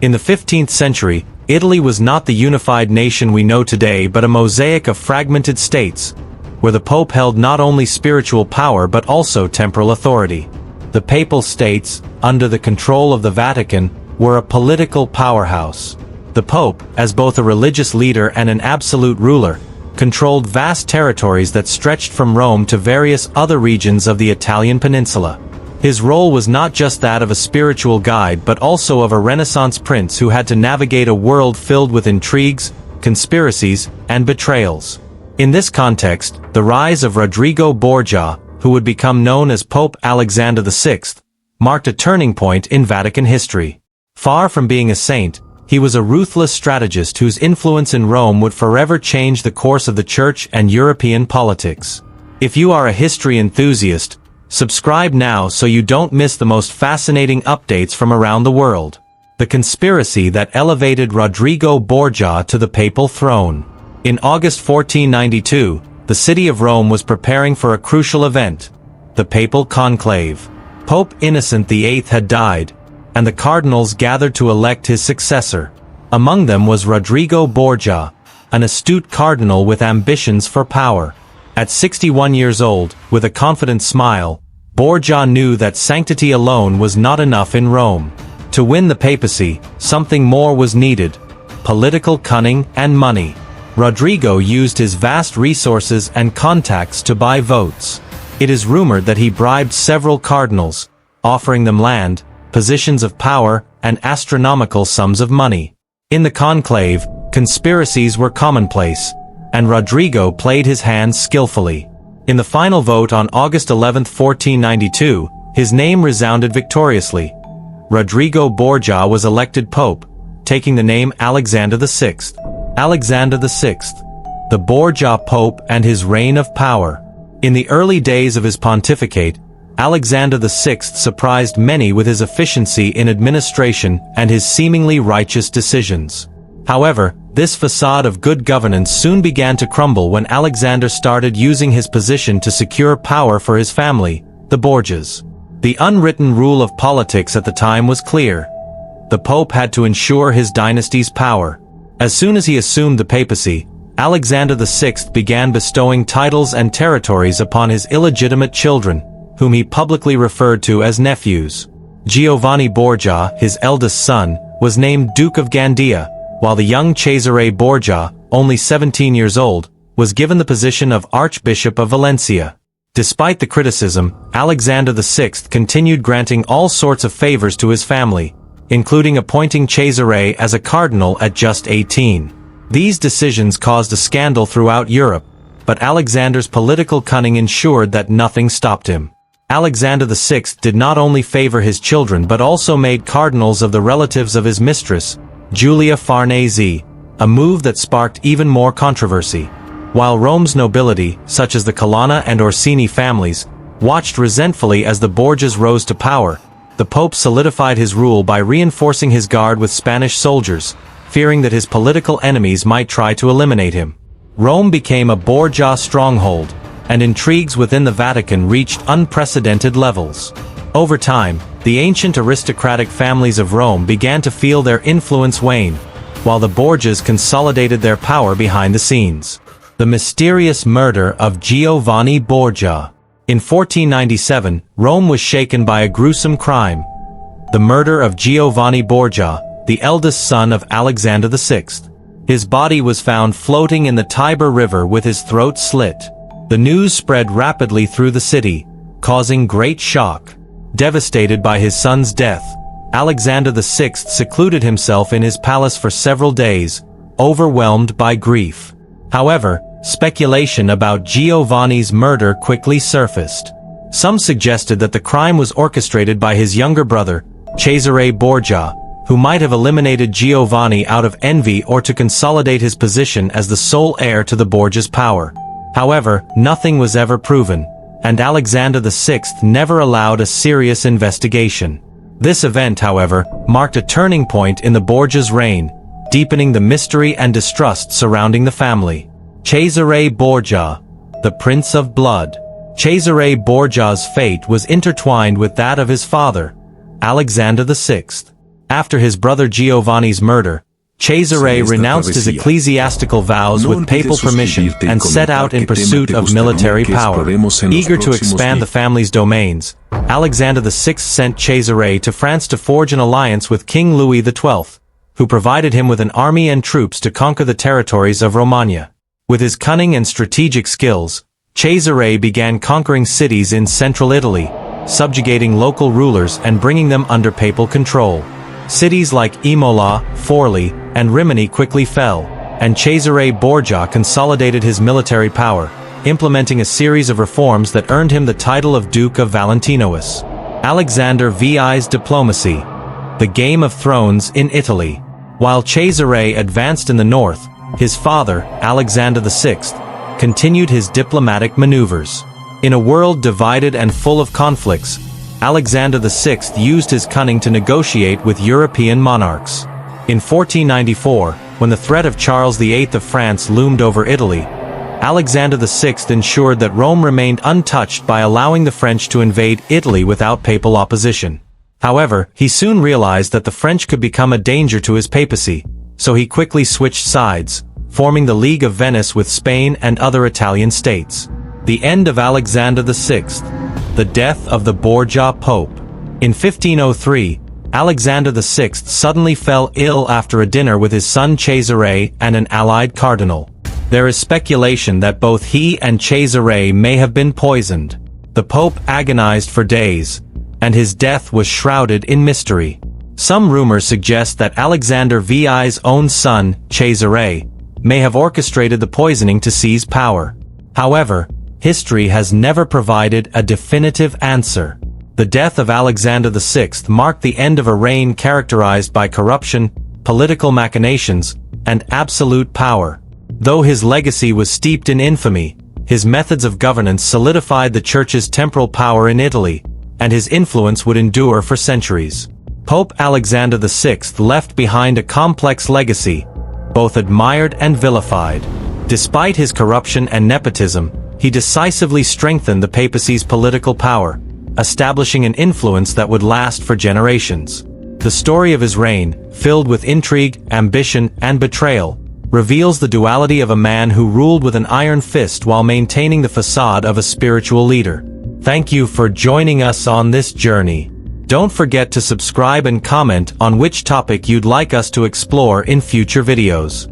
In the 15th century, Italy was not the unified nation we know today but a mosaic of fragmented states, where the Pope held not only spiritual power but also temporal authority. The Papal States, under the control of the Vatican, were a political powerhouse. The Pope, as both a religious leader and an absolute ruler, controlled vast territories that stretched from Rome to various other regions of the Italian peninsula. His role was not just that of a spiritual guide but also of a Renaissance prince who had to navigate a world filled with intrigues, conspiracies, and betrayals. In this context, the rise of Rodrigo Borgia, who would become known as Pope Alexander VI, marked a turning point in Vatican history. Far from being a saint, he was a ruthless strategist whose influence in Rome would forever change the course of the Church and European politics. If you are a history enthusiast, subscribe now so you don't miss the most fascinating updates from around the world. The conspiracy that elevated Rodrigo Borgia to the papal throne. In August 1492, the city of Rome was preparing for a crucial event, the papal conclave. Pope Innocent VIII had died, and the cardinals gathered to elect his successor. Among them was Rodrigo Borgia, an astute cardinal with ambitions for power. At 61 years old, with a confident smile, Borgia knew that sanctity alone was not enough in Rome. To win the papacy, something more was needed: political cunning and money. Rodrigo used his vast resources and contacts to buy votes. It is rumored that he bribed several cardinals, offering them land, positions of power, and astronomical sums of money. In the conclave, conspiracies were commonplace, and Rodrigo played his hand skillfully. In the final vote on August 11, 1492, his name resounded victoriously. Rodrigo Borgia was elected pope, taking the name Alexander VI. Alexander VI, the Borgia Pope and his reign of power. In the early days of his pontificate, Alexander VI surprised many with his efficiency in administration and his seemingly righteous decisions. However, this facade of good governance soon began to crumble when Alexander started using his position to secure power for his family, the Borgias. The unwritten rule of politics at the time was clear. The Pope had to ensure his dynasty's power. As soon as he assumed the papacy, Alexander VI began bestowing titles and territories upon his illegitimate children, whom he publicly referred to as nephews. Giovanni Borgia, his eldest son, was named Duke of Gandia, while the young Cesare Borgia, only 17 years old, was given the position of Archbishop of Valencia. Despite the criticism, Alexander VI continued granting all sorts of favors to his family, including appointing Cesare as a cardinal at just 18. These decisions caused a scandal throughout Europe, but Alexander's political cunning ensured that nothing stopped him. Alexander VI did not only favor his children but also made cardinals of the relatives of his mistress, Giulia Farnese, a move that sparked even more controversy. While Rome's nobility, such as the Colonna and Orsini families, watched resentfully as the Borgias rose to power, the Pope solidified his rule by reinforcing his guard with Spanish soldiers, fearing that his political enemies might try to eliminate him. Rome became a Borgia stronghold, and intrigues within the Vatican reached unprecedented levels. Over time, the ancient aristocratic families of Rome began to feel their influence wane, while the Borgias consolidated their power behind the scenes. The mysterious murder of Giovanni Borgia. In 1497, Rome was shaken by a gruesome crime: the murder of Giovanni Borgia, the eldest son of Alexander VI. His body was found floating in the Tiber River with his throat slit. The news spread rapidly through the city, causing great shock. Devastated by his son's death, Alexander VI secluded himself in his palace for several days, overwhelmed by grief. However, speculation about Giovanni's murder quickly surfaced. Some suggested that the crime was orchestrated by his younger brother, Cesare Borgia, who might have eliminated Giovanni out of envy or to consolidate his position as the sole heir to the Borgias' power. However, nothing was ever proven, and Alexander VI never allowed a serious investigation. This event, however, marked a turning point in the Borgias' reign, deepening the mystery and distrust surrounding the family. Cesare Borgia, the Prince of Blood. Cesare Borgia's fate was intertwined with that of his father, Alexander VI. After his brother Giovanni's murder, Cesare renounced his ecclesiastical vows with papal permission and set out in pursuit of military power. Eager to expand the family's domains, Alexander VI sent Cesare to France to forge an alliance with King Louis XII, who provided him with an army and troops to conquer the territories of Romagna. With his cunning and strategic skills, Cesare began conquering cities in central Italy, subjugating local rulers and bringing them under papal control. Cities like Imola, Forli, and Rimini quickly fell, and Cesare Borgia consolidated his military power, implementing a series of reforms that earned him the title of Duke of Valentinois. Alexander VI's diplomacy. The Game of Thrones in Italy. While Cesare advanced in the north, his father, Alexander VI, continued his diplomatic maneuvers. In a world divided and full of conflicts, Alexander VI used his cunning to negotiate with European monarchs. In 1494, when the threat of Charles VIII of France loomed over Italy, Alexander VI ensured that Rome remained untouched by allowing the French to invade Italy without papal opposition. However, he soon realized that the French could become a danger to his papacy, so he quickly switched sides, forming the League of Venice with Spain and other Italian states. The end of Alexander VI. The death of the Borgia Pope. In 1503, Alexander VI suddenly fell ill after a dinner with his son Cesare and an allied cardinal. There is speculation that both he and Cesare may have been poisoned. The Pope agonized for days, and his death was shrouded in mystery. Some rumors suggest that Alexander VI's own son, Cesare, may have orchestrated the poisoning to seize power. However, history has never provided a definitive answer. The death of Alexander VI marked the end of a reign characterized by corruption, political machinations, and absolute power. Though his legacy was steeped in infamy, his methods of governance solidified the Church's temporal power in Italy, and his influence would endure for centuries. Pope Alexander VI left behind a complex legacy, both admired and vilified. Despite his corruption and nepotism, he decisively strengthened the papacy's political power, establishing an influence that would last for generations. The story of his reign, filled with intrigue, ambition, and betrayal, reveals the duality of a man who ruled with an iron fist while maintaining the facade of a spiritual leader. Thank you for joining us on this journey. Don't forget to subscribe and comment on which topic you'd like us to explore in future videos.